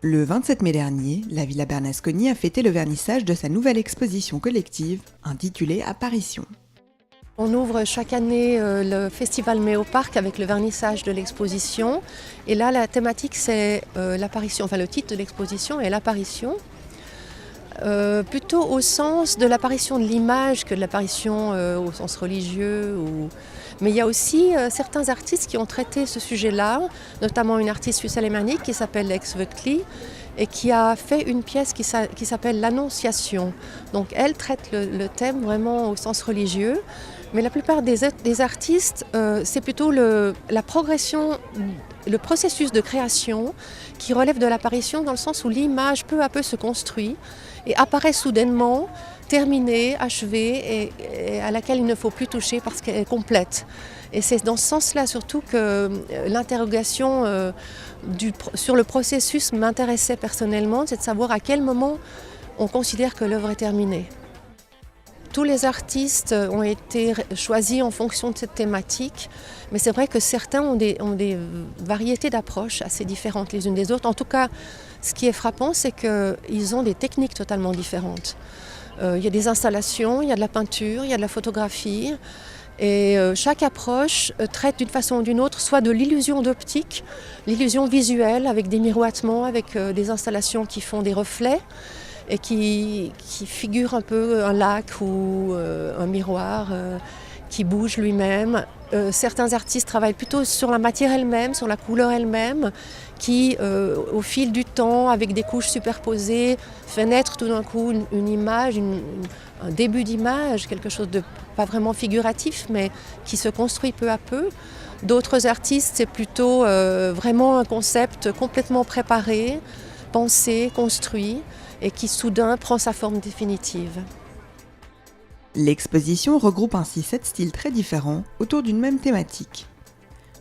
Le 27 mai dernier, la Villa Bernasconi a fêté le vernissage de sa nouvelle exposition collective intitulée Apparition. On ouvre chaque année le festival Mai au Parc avec le vernissage de l'exposition. Et là, la thématique, c'est l'apparition, enfin le titre de l'exposition est l'apparition. Plutôt au sens de l'apparition de l'image que de l'apparition au sens religieux. Mais il y a aussi certains artistes qui ont traité ce sujet-là, notamment une artiste suisse-alémanique qui s'appelle Lex Wöckli et qui a fait une pièce qui s'appelle l'Annonciation. Donc elle traite le thème vraiment au sens religieux. Mais la plupart des artistes, c'est plutôt la progression, le processus de création qui relève de l'apparition dans le sens où l'image peu à peu se construit et apparaît soudainement, terminée, achevée et à laquelle il ne faut plus toucher parce qu'elle est complète. Et c'est dans ce sens-là surtout que l'interrogation sur le processus m'intéressait personnellement, c'est de savoir à quel moment on considère que l'œuvre est terminée. Tous les artistes ont été choisis en fonction de cette thématique, mais c'est vrai que certains ont des variétés d'approches assez différentes les unes des autres. En tout cas, ce qui est frappant, c'est qu'ils ont des techniques totalement différentes. Il y a des installations, il y a de la peinture, il y a de la photographie, et chaque approche traite d'une façon ou d'une autre, soit de l'illusion d'optique, l'illusion visuelle avec des miroitements, avec des installations qui font des reflets, et qui figure un peu un lac ou un miroir qui bouge lui-même. Certains artistes travaillent plutôt sur la matière elle-même, sur la couleur elle-même, qui au fil du temps, avec des couches superposées, fait naître tout d'un coup une image, un début d'image, quelque chose de pas vraiment figuratif, mais qui se construit peu à peu. D'autres artistes, c'est plutôt vraiment un concept complètement préparé, pensé, construit, et qui soudain prend sa forme définitive. L'exposition regroupe ainsi 7 styles très différents autour d'une même thématique.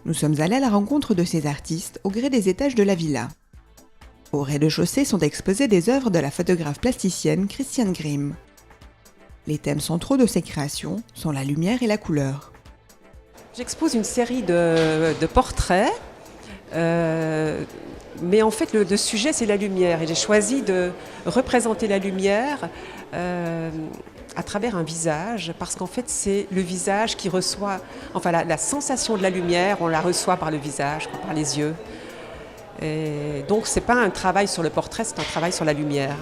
Nous sommes allés à la rencontre de ces artistes au gré des étages de la villa. Au rez-de-chaussée sont exposées des œuvres de la photographe plasticienne Christiane Grimm. Les thèmes centraux de ces créations sont la lumière et la couleur. J'expose une série de portraits, mais en fait le sujet c'est la lumière et j'ai choisi de représenter la lumière à travers un visage parce qu'en fait c'est le visage qui reçoit, enfin la sensation de la lumière on la reçoit par le visage, par les yeux. Et donc c'est pas un travail sur le portrait, c'est un travail sur la lumière.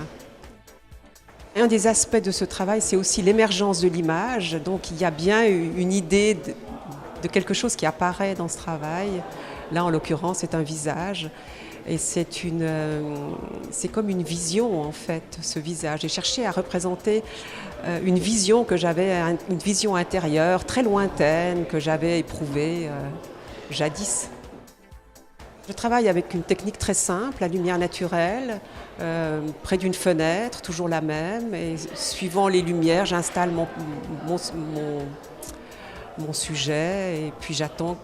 Un des aspects de ce travail c'est aussi l'émergence de l'image, donc il y a bien une idée de quelque chose qui apparaît dans ce travail. Là, en l'occurrence, c'est un visage et c'est comme une vision, en fait, ce visage. J'ai cherché à représenter une vision que j'avais, une vision intérieure, très lointaine, que j'avais éprouvée jadis. Je travaille avec une technique très simple, la lumière naturelle, près d'une fenêtre, toujours la même. Et suivant les lumières, j'installe mon sujet et puis j'attends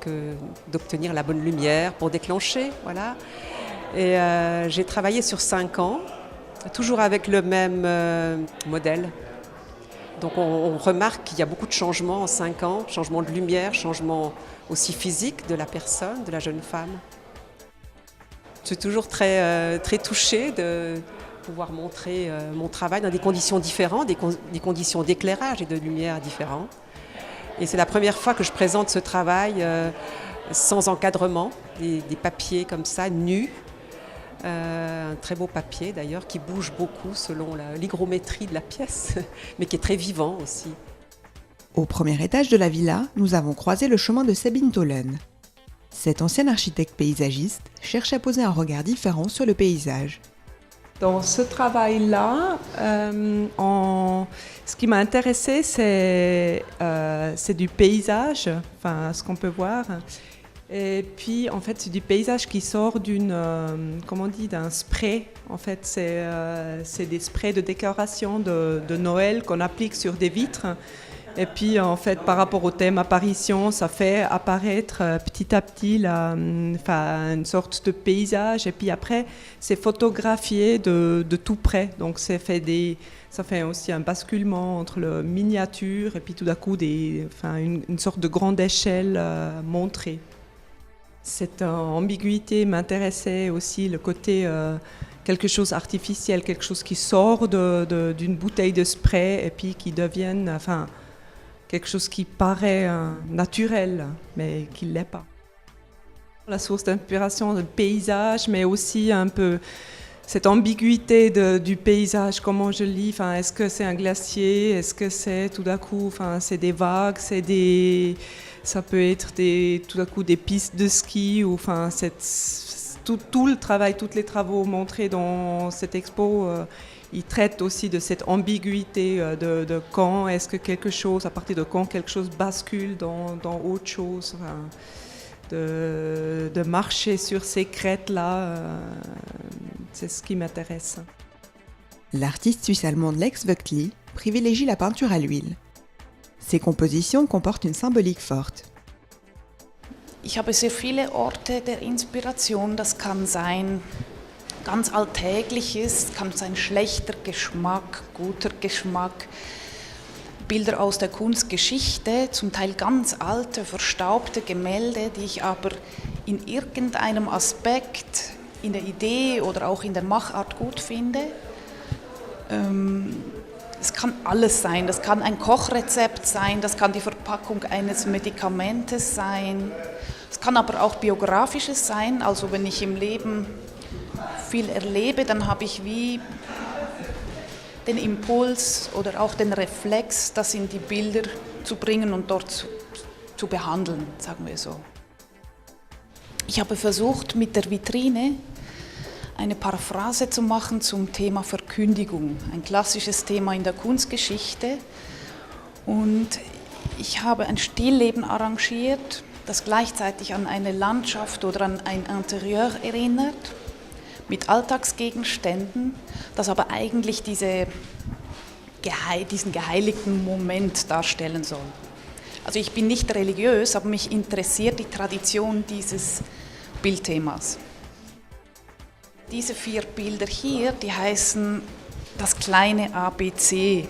d'obtenir la bonne lumière pour déclencher. Voilà. Et j'ai travaillé sur 5 ans, toujours avec le même modèle. Donc on remarque qu'il y a beaucoup de changements en 5 ans, changement de lumière, changement aussi physique de la personne, de la jeune femme. Je suis toujours très touchée de pouvoir montrer mon travail dans des conditions différentes, des conditions d'éclairage et de lumière différentes. Et c'est la première fois que je présente ce travail sans encadrement, des papiers comme ça, nus. Un très beau papier d'ailleurs qui bouge beaucoup selon l'hygrométrie de la pièce, mais qui est très vivant aussi. Au premier étage de la villa, nous avons croisé le chemin de Sabine Tollen. Cette ancienne architecte paysagiste cherche à poser un regard différent sur le paysage. Dans ce travail-là, ce qui m'a intéressé, c'est du paysage, enfin ce qu'on peut voir. Et puis, en fait, c'est du paysage qui sort d'un spray. En fait, c'est des sprays de décoration de Noël qu'on applique sur des vitres. Et puis, en fait, par rapport au thème apparition, ça fait apparaître petit à petit une sorte de paysage. Et puis après, c'est photographié de tout près. Donc, ça fait aussi un basculement entre le miniature et puis tout d'un coup, une sorte de grande échelle montrée. Cette ambiguïté m'intéressait aussi, le côté quelque chose d'artificiel, quelque chose qui sort d'une bouteille de spray et puis qui devienne quelque chose qui paraît naturel, mais qui ne l'est pas. La source d'inspiration, le paysage, mais aussi un peu cette ambiguïté du paysage, comment je lis, est-ce que c'est un glacier, est-ce que c'est tout d'un coup, c'est des vagues, ça peut être tout d'un coup des pistes de ski, ou tout le travail, tous les travaux montrés dans cette expo, ils traitent aussi de cette ambiguïté de quand est-ce que quelque chose, à partir de quand quelque chose bascule dans autre chose. De marcher sur ces crêtes-là, c'est ce qui m'intéresse. L'artiste suisse-allemande Lex Wöckli privilégie la peinture à l'huile. Ses compositions comportent une symbolique forte. Ich habe sehr viele Orte der Inspiration. Das kann sein ganz Alltägliches, kann sein schlechter Geschmack, guter Geschmack. Bilder aus der Kunstgeschichte, zum Teil ganz alte, verstaubte Gemälde, die ich aber in irgendeinem Aspekt, in der Idee oder auch in der Machart gut finde. Es kann alles sein, das kann ein Kochrezept sein, das kann die Verpackung eines Medikamentes sein, es kann aber auch biografisches sein, also wenn ich im Leben viel erlebe, dann habe ich wie den Impuls oder auch den Reflex, das in die Bilder zu bringen und dort zu behandeln, sagen wir so. Ich habe versucht, mit der Vitrine eine Paraphrase zu machen zum Thema Verkündigung, ein klassisches Thema in der Kunstgeschichte. Und ich habe ein Stillleben arrangiert, das gleichzeitig an eine Landschaft oder an ein Interieur erinnert, mit Alltagsgegenständen, das aber eigentlich diesen geheiligten Moment darstellen soll. Also ich bin nicht religiös, aber mich interessiert die Tradition dieses Bildthemas. Diese 4 Bilder hier, die heißen das kleine ABC.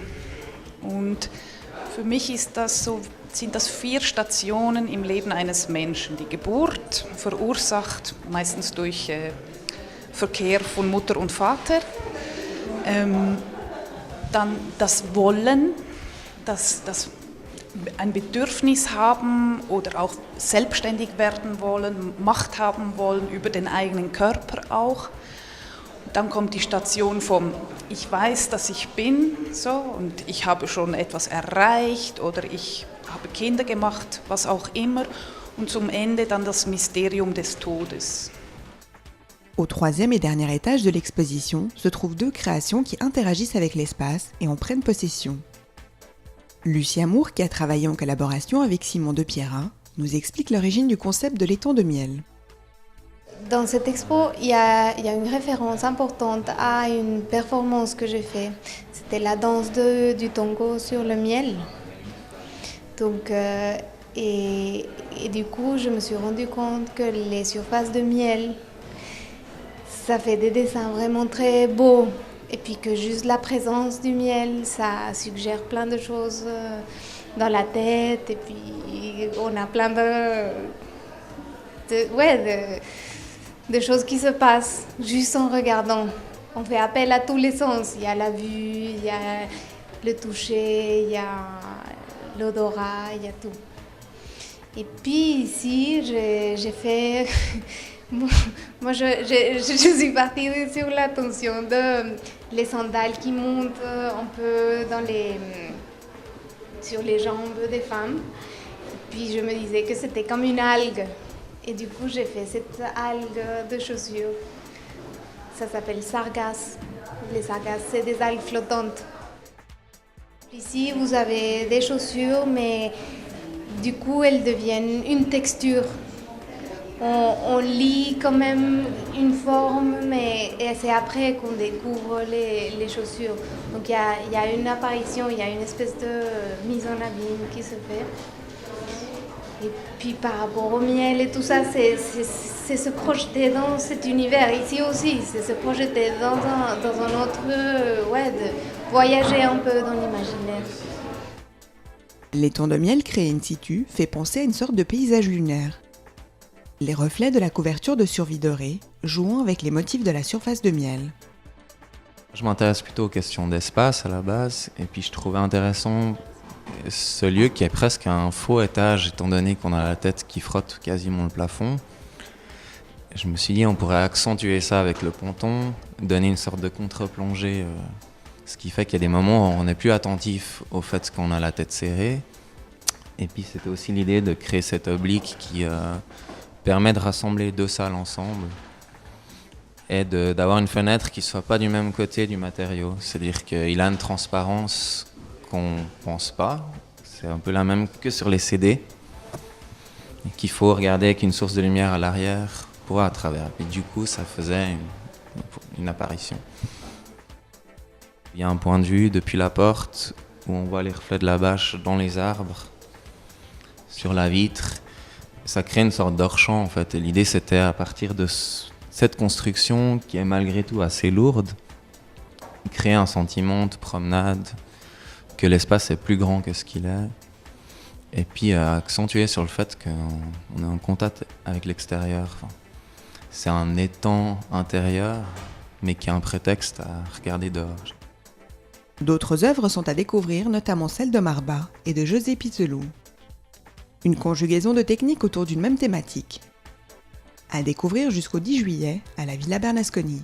Und für mich sind das 4 Stationen im Leben eines Menschen. Die Geburt, verursacht meistens durch Verkehr von Mutter und Vater, dann das Wollen, das ein Bedürfnis haben oder auch selbstständig werden wollen, Macht haben wollen über den eigenen Körper auch. Dann kommt die Station vom ich weiß, dass ich bin, so, und ich habe schon etwas erreicht oder ich habe Kinder gemacht, was auch immer, und zum Ende dann das Mysterium des Todes. Au 3e et dernier étage de l'exposition se trouvent 2 créations qui interagissent avec l'espace et en prennent possession. Lucie Amour, qui a travaillé en collaboration avec Simon de Pierra, nous explique l'origine du concept de l'étang de miel. Dans cette expo, il y a une référence importante à une performance que j'ai faite. C'était la danse du tango sur le miel. Donc, et du coup, je me suis rendu compte que les surfaces de miel, ça fait des dessins vraiment très beaux. Et puis que juste la présence du miel, ça suggère plein de choses dans la tête. Et puis on a plein de choses qui se passent juste en regardant. On fait appel à tous les sens. Il y a la vue, il y a le toucher, il y a l'odorat, il y a tout. Et puis ici, j'ai fait... Moi, je suis partie sur l'attention de les sandales qui montent un peu sur les jambes des femmes. Et puis je me disais que c'était comme une algue. Et du coup, j'ai fait cette algue de chaussures. Ça s'appelle sargasses. Les sargasses, c'est des algues flottantes. Ici, vous avez des chaussures, mais du coup, elles deviennent une texture. On lit quand même une forme, mais c'est après qu'on découvre les chaussures. Donc il y a une apparition, il y a une espèce de mise en abîme qui se fait. Et puis par rapport au miel et tout ça, c'est se projeter dans cet univers. Ici aussi, c'est se projeter dans un autre... de voyager un peu dans l'imaginaire. L'étang de miel créé in situ fait penser à une sorte de paysage lunaire. Les reflets de la couverture de survie dorée jouant avec les motifs de la surface de miel. Je m'intéresse plutôt aux questions d'espace à la base, et puis je trouvais intéressant ce lieu qui est presque un faux étage, étant donné qu'on a la tête qui frotte quasiment le plafond. Je me suis dit on pourrait accentuer ça avec le ponton, donner une sorte de contre-plongée, ce qui fait qu'il y a des moments où on n'est plus attentif au fait qu'on a la tête serrée. Et puis c'était aussi l'idée de créer cet oblique qui permet de rassembler deux salles ensemble et d'avoir une fenêtre qui ne soit pas du même côté du matériau. C'est-à-dire qu'il a une transparence qu'on ne pense pas. C'est un peu la même que sur les CD. Et qu'il faut regarder avec une source de lumière à l'arrière pour voir à travers. Et du coup, ça faisait une apparition. Il y a un point de vue depuis la porte où on voit les reflets de la bâche dans les arbres, sur la vitre. Ça crée une sorte d'hors-champ en fait. Et l'idée c'était à partir de cette construction qui est malgré tout assez lourde, créer un sentiment de promenade, que l'espace est plus grand que ce qu'il est. Et puis accentuer sur le fait qu'on est en contact avec l'extérieur. Enfin, c'est un étang intérieur, mais qui est un prétexte à regarder dehors. D'autres œuvres sont à découvrir, notamment celle de Marba et de José Pizelou. Une conjugaison de techniques autour d'une même thématique. À découvrir jusqu'au 10 juillet à la Villa Bernasconi.